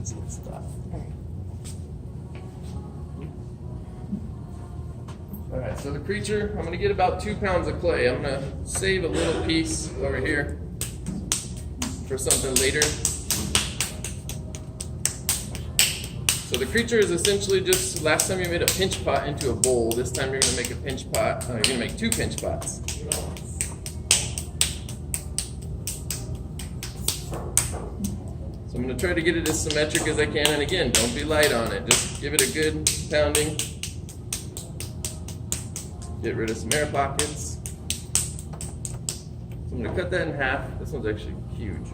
See the stop. All right, so the creature, I'm gonna get about 2 pounds of clay. I'm gonna save a little piece over here for something later. So the creature is essentially just, last time you made a pinch pot into a bowl, this time you're gonna make a pinch pot, you're gonna make 2 pinch pots. So I'm gonna try to get it as symmetric as I can, and again, don't be light on it, just give it a good pounding. Get rid of some air pockets. So I'm gonna cut that in half. This one's actually huge.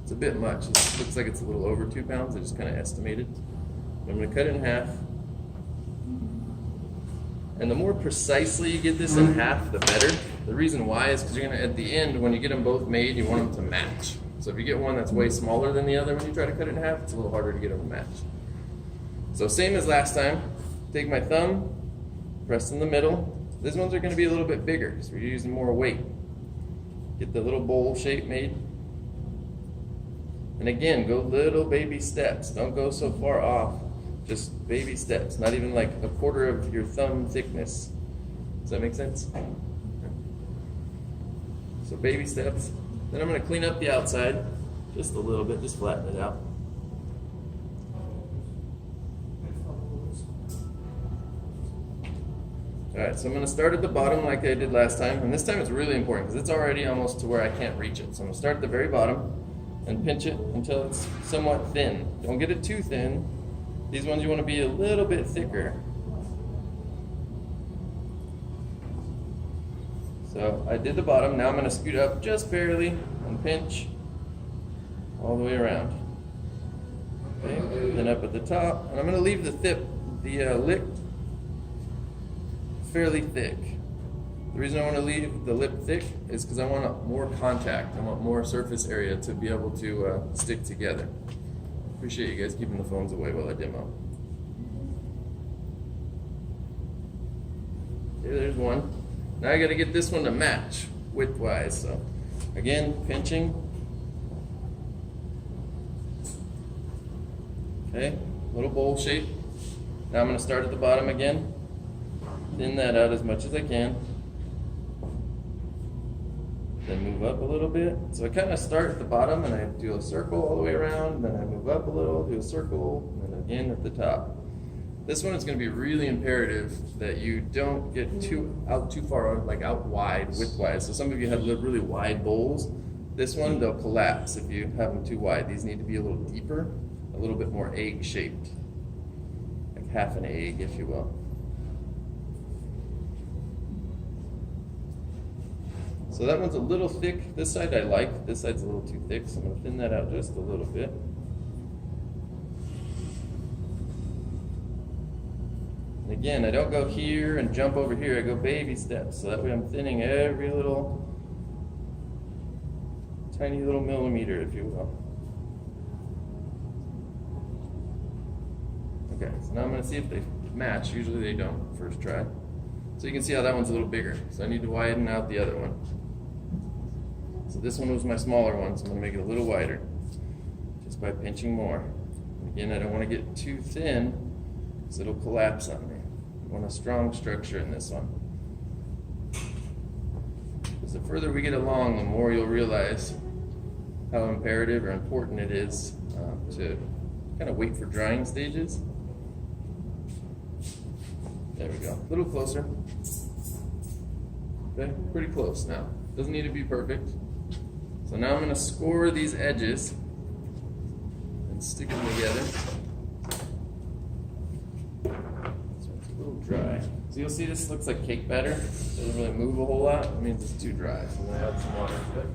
It's a bit much. It looks like it's a little over 2 pounds. I just kind of estimated. I'm going to cut it in half. And the more precisely you get this in half, the better. The reason why is because you're going to, at the end, when you get them both made, you want them to match. So if you get one that's way smaller than the other when you try to cut it in half, it's a little harder to get them to match. So same as last time. Take my thumb, press in the middle. These ones are going to be a little bit bigger, so you're using more weight. Get the little bowl shape made. And again, go little baby steps. Don't go so far off. Just baby steps, not even like a quarter of your thumb thickness. Does that make sense? So baby steps. Then I'm going to clean up the outside just a little bit, just flatten it out. Alright, so I'm going to start at the bottom like I did last time. And this time it's really important because it's already almost to where I can't reach it. So I'm going to start at the very bottom and pinch it until it's somewhat thin. Don't get it too thin. These ones you want to be a little bit thicker. So I did the bottom. Now I'm going to scoot up just barely and pinch all the way around. Okay, then up at the top, and I'm going to leave the lip fairly thick. The reason I want to leave the lip thick is because I want more contact. I want more surface area to be able to stick together. Appreciate you guys keeping the phones away while I demo. Okay, there's one. Now I got to get this one to match width-wise. So again, pinching. Okay, little bowl shape. Now I'm going to start at the bottom again. Thin that out as much as I can. Then move up a little bit. So I kind of start at the bottom and I do a circle all the way around, then I move up a little, do a circle, and then again at the top. This one is going to be really imperative that you don't get too far, like out wide, widthwise. So some of you have really wide bowls. This one, they'll collapse if you have them too wide. These need to be a little deeper, a little bit more egg-shaped, like half an egg, if you will. So that one's a little thick. This side I like. This side's a little too thick, so I'm going to thin that out just a little bit. And again, I don't go here and jump over here. I go baby steps. So that way I'm thinning every little, tiny little millimeter, if you will. Okay, so now I'm going to see if they match. Usually they don't, first try. So you can see how that one's a little bigger. So I need to widen out the other one. So this one was my smaller one, so I'm going to make it a little wider, just by pinching more. And again, I don't want to get too thin, because it'll collapse on me. I want a strong structure in this one. Because the further we get along, the more you'll realize how imperative or important it is to kind of wait for drying stages. There we go. A little closer. Okay, pretty close now. Doesn't need to be perfect. So now I'm going to score these edges and stick them together. So it's a little dry. So you'll see this looks like cake batter. Doesn't really move a whole lot. It means it's too dry. So I'm going to add some water to it.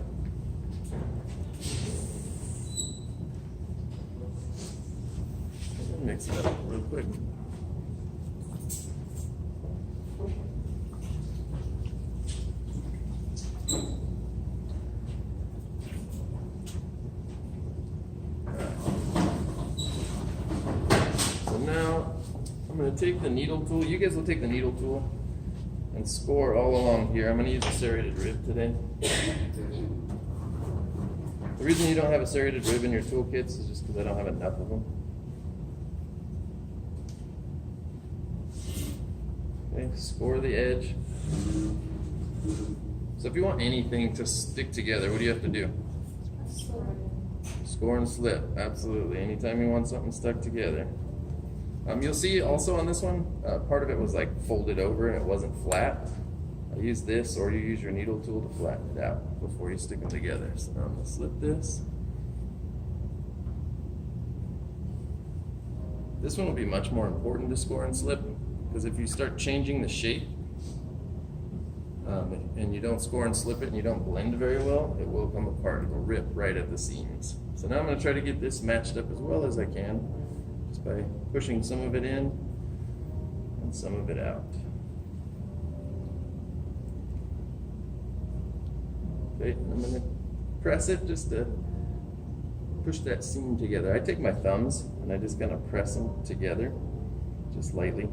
Mix it up real quick. So now I'm going to take the needle tool. You guys will take the needle tool and score all along here. I'm going to use a serrated rib today. The reason you don't have a serrated rib in your toolkits is just because I don't have enough of them. Okay, score the edge. So if you want anything to stick together, what do you have to do? Score and slip, absolutely. Anytime you want something stuck together. You'll see also on this one, part of it was like folded over and it wasn't flat. I use this, or you use your needle tool to flatten it out before you stick them together. So now I'm going to slip this. This one will be much more important to score and slip, because if you start changing the shape and you don't score and slip it and you don't blend very well, it will come apart. It will rip right at the seams. So now I'm going to try to get this matched up as well as I can, just by pushing some of it in and some of it out. Okay, I'm going to press it just to push that seam together. I take my thumbs and I just kind of press them together, just lightly.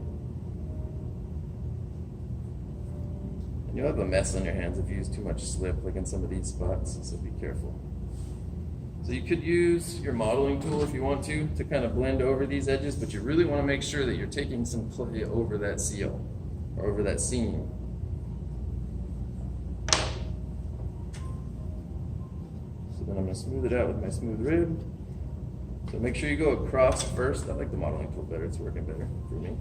And you'll have a mess on your hands if you use too much slip, like in some of these spots, so be careful. So you could use your modeling tool if you want to kind of blend over these edges, but you really want to make sure that you're taking some clay over that seal, or over that seam. So then I'm going to smooth it out with my smooth rib. So make sure you go across first. I like the modeling tool better, it's working better for me.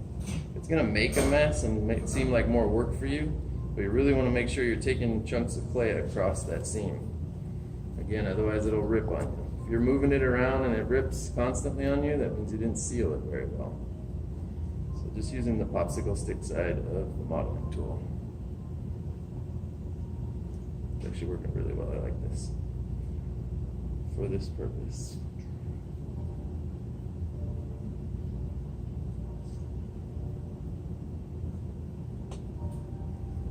It's going to make a mess and make it seem like more work for you, but you really want to make sure you're taking chunks of clay across that seam. Again, otherwise it'll rip on you. If you're moving it around and it rips constantly on you, that means you didn't seal it very well. So just using the popsicle stick side of the modeling tool. It's actually working really well. I like this for this purpose.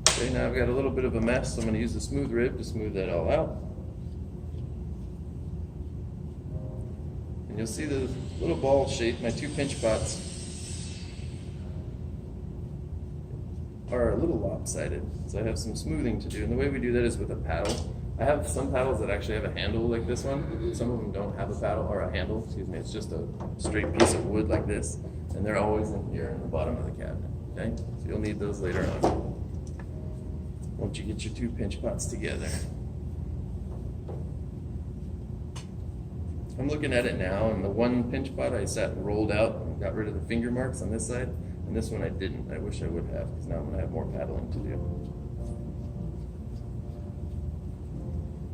Okay, now I've got a little bit of a mess, so I'm going to use the smooth rib to smooth that all out. And you'll see the little ball shape, my 2 pinch pots are a little lopsided, so I have some smoothing to do. And the way we do that is with a paddle. I have some paddles that actually have a handle like this one. Some of them don't have a paddle, or a handle, excuse me. It's just a straight piece of wood like this. And they're always in here in the bottom of the cabinet, okay? So you'll need those later on, once you get your 2 pinch pots together. I'm looking at it now, and the 1 pinch pot I sat and rolled out and got rid of the finger marks on this side, and this one I didn't. I wish I would have, because now I'm going to have more paddling to do.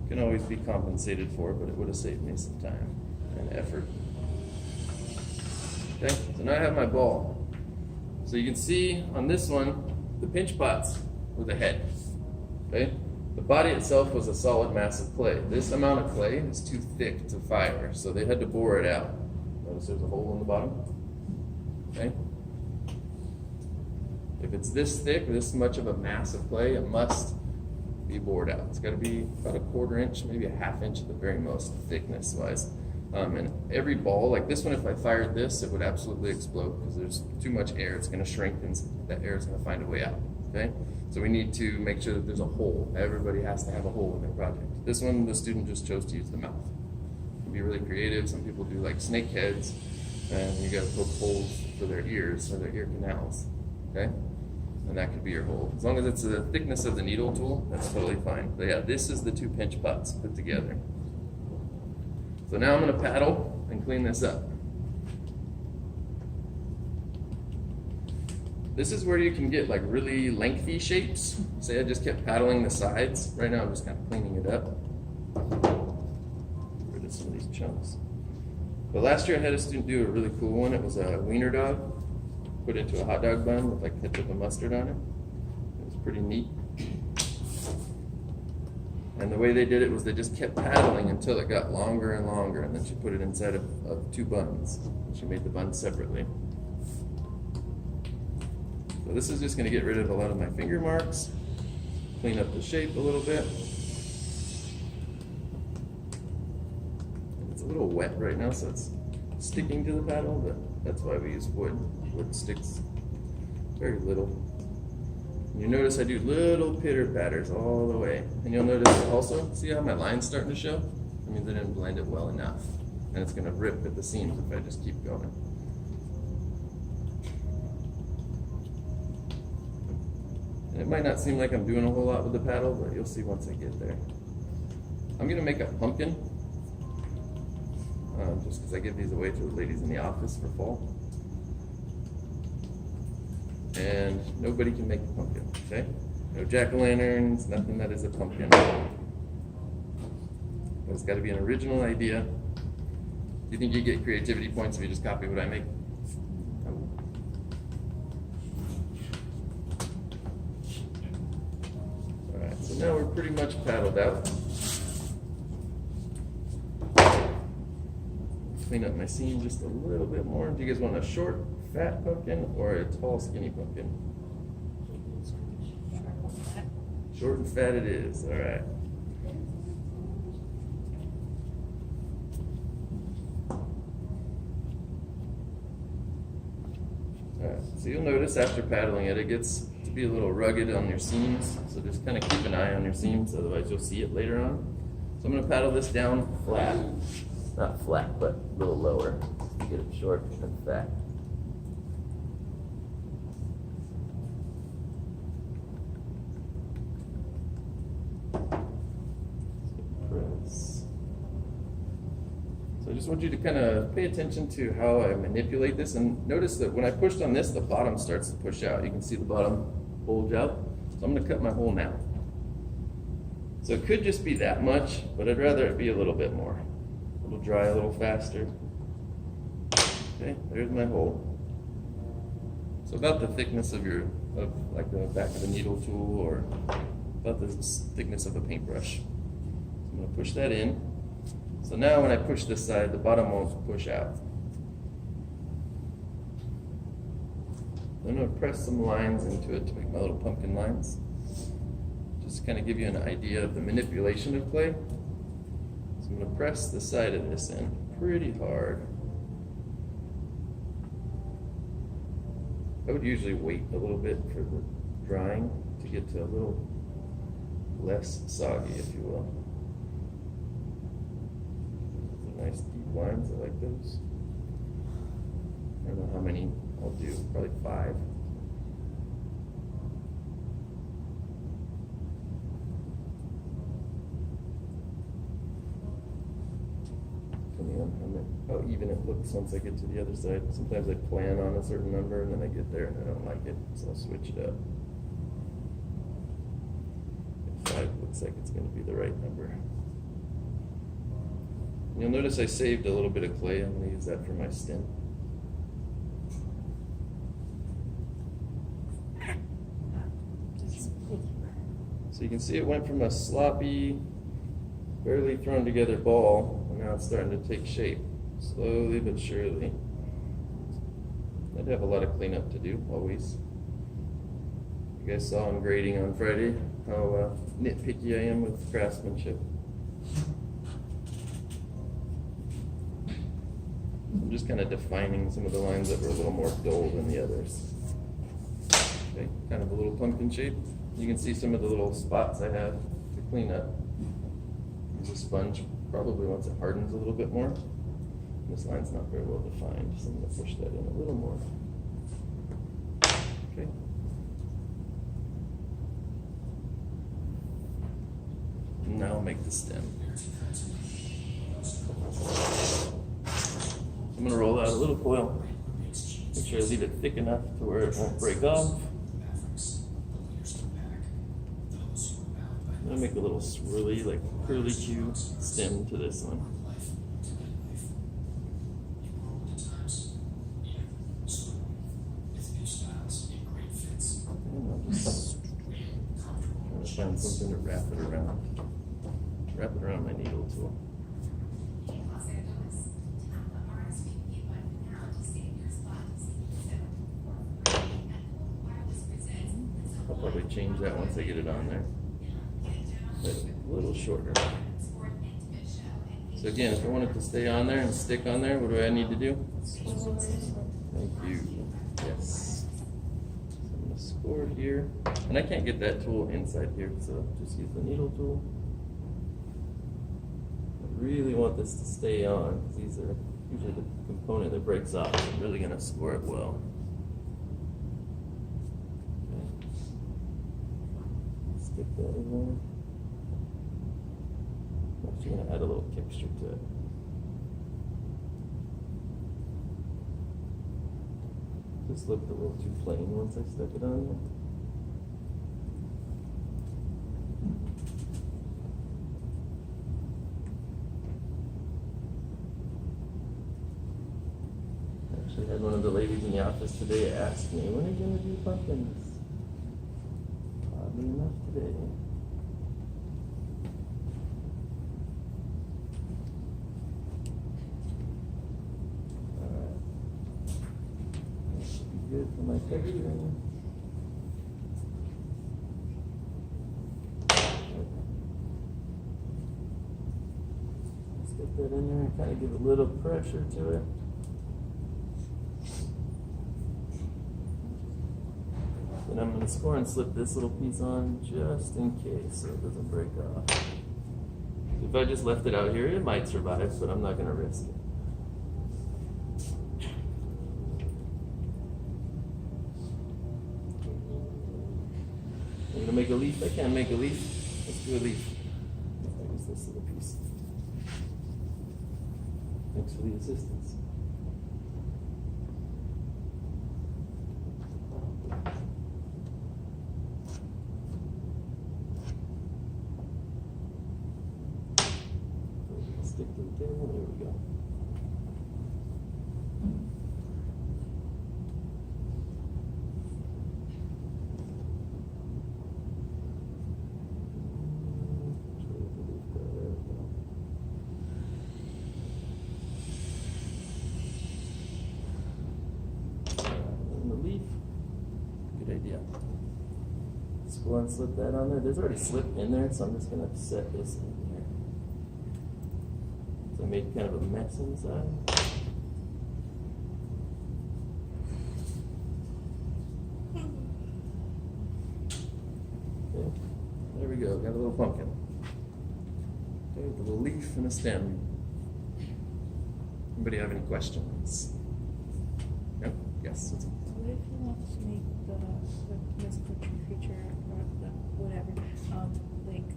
Can always be compensated for, but it would have saved me some time and effort. Okay, so now I have my ball. So you can see on this one, the pinch pots with a head. Okay, the body itself was a solid mass of clay. This amount of clay is too thick to fire, so they had to bore it out. Notice there's a hole in the bottom. Okay, if it's this thick, this much of a mass of clay, it must be bored out. It's got to be about a 1/4 inch, maybe a 1/2 inch at the very most, thickness wise. And every ball, like this one, if I fired this, it would absolutely explode because there's too much air. It's going to shrink and that air is going to find a way out. Okay, so we need to make sure that there's a hole. Everybody has to have a hole in their project. This one, the student just chose to use the mouth. You can be really creative. Some people do like snake heads, and you got to poke holes for their ears or their ear canals. Okay. And that could be your hole. As long as it's the thickness of the needle tool, that's totally fine. But yeah, this is the 2 pinch pots put together. So now I'm going to paddle and clean this up. This is where you can get like really lengthy shapes. Say I just kept paddling the sides. Right now I'm just kind of cleaning it up. Get rid of some of these chunks. But last year I had a student do a really cool one. It was a wiener dog. Put into a hot dog bun with like ketchup and mustard on it. It was pretty neat. And the way they did it was they just kept paddling until it got longer and longer, and then she put it inside of 2 buns. She made the buns separately. So this is just going to get rid of a lot of my finger marks, clean up the shape a little bit. It's a little wet right now, so it's sticking to the paddle, but that's why we use wood. Wood sticks very little. And you notice I do little pitter patters all the way. And you'll notice also, see how my line's starting to show? That means I didn't blend it well enough. And it's gonna rip at the seams if I just keep going. And it might not seem like I'm doing a whole lot with the paddle, but you'll see once I get there. I'm gonna make a pumpkin, just because I give these away to the ladies in the office for fall. And nobody can make a pumpkin, okay? No jack-o'-lanterns, nothing that is a pumpkin. But it's gotta be an original idea. Do you think you get creativity points if you just copy what I make? No. Alright, so now we're pretty much paddled out. Clean up my seam just a little bit more. Do you guys want a short, fat pumpkin or a tall, skinny pumpkin? Short and fat it is, all right. All right, so you'll notice after paddling it, it gets to be a little rugged on your seams. So just kind of keep an eye on your seams, otherwise you'll see it later on. So I'm gonna paddle this down flat. Not flat, but a little lower to get it short and fat. Press. So I just want you to kind of pay attention to how I manipulate this, and notice that when I pushed on this, the bottom starts to push out. You can see the bottom bulge out. So I'm going to cut my hole now. So it could just be that much, but I'd rather it be a little bit more. It'll dry a little faster. Okay, there's my hole. So about the thickness of like the back of a needle tool, or about the thickness of a paintbrush. So I'm gonna push that in. So now when I push this side, the bottom won't push out. I'm gonna press some lines into it to make my little pumpkin lines. Just to kind of give you an idea of the manipulation of clay. So I'm going to press the side of this in pretty hard. I would usually wait a little bit for the drying to get to a little less soggy, if you will. Those are nice deep lines, I like those. I don't know how many I'll do, probably 5. How even it looks once I get to the other side. Sometimes I plan on a certain number and then I get there and I don't like it, so I'll switch it up. 5 looks like it's going to be the right number. And you'll notice I saved a little bit of clay. I'm going to use that for my stem. So you can see it went from a sloppy, barely thrown together ball, and now it's starting to take shape. Slowly but surely. I'd have a lot of cleanup to do, always. You guys saw in grading on Friday how nitpicky I am with craftsmanship. I'm just kind of defining some of the lines that were a little more dull than the others. Okay, kind of a little pumpkin shape. You can see some of the little spots I have to clean up. Use a sponge, probably once it hardens a little bit more. This line's not very well defined, so I'm going to push that in a little more. Okay. And now I'll make the stem. I'm going to roll out a little foil. Make sure I leave it thick enough to where it won't break off. I'm going to make a little swirly, like curly-Q stem to this one. Find something to wrap it around my needle tool. I'll probably change that once I get it on there. But a little shorter. So again, if I want it to stay on there and stick on there, what do I need to do? Thank you. Yes. So I'm going to score here. And I can't get that tool inside here, so just use the needle tool. really want this to stay on, because these are usually the component that breaks off. I'm really going to score it well. Okay. Stick that in there. I'm actually going to add a little texture to it. Just looked a little too plain once I stuck it on there. Actually had one of the ladies in the office today ask me, when are you going to do pumpkins? Oddly enough today. Alright. That should be good for my texturing. Let's get that in there and kind of give a little pressure to it. And I'm going to score and slip this little piece on just in case so it doesn't break off. If I just left it out here, it might survive, but I'm not going to risk it. I'm going to make a leaf. I can't make a leaf. Let's do a leaf. I'll use this little piece. Thanks for the assistance. Stick to the table, there we go. And the leaf, good idea. Just go and slip that on there. There's already slip in there, so I'm just going to set this in there. So I made kind of a mess inside. Okay, there we go. Got a little pumpkin. Okay, with a little leaf and a stem. Anybody have any questions? No? Yes. What if you want to make the mystical tree creature or the whatever, like,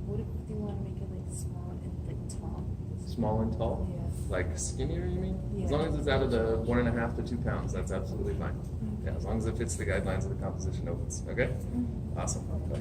what if you want to make it like small and like tall? Small and tall? Yeah. Like skinnier, you mean? Yeah. As long as it's out of the 1.5 to 2 pounds, that's absolutely fine. Okay. Yeah, as long as it fits the guidelines of the composition opens. Okay? Mm-hmm. Awesome. Okay.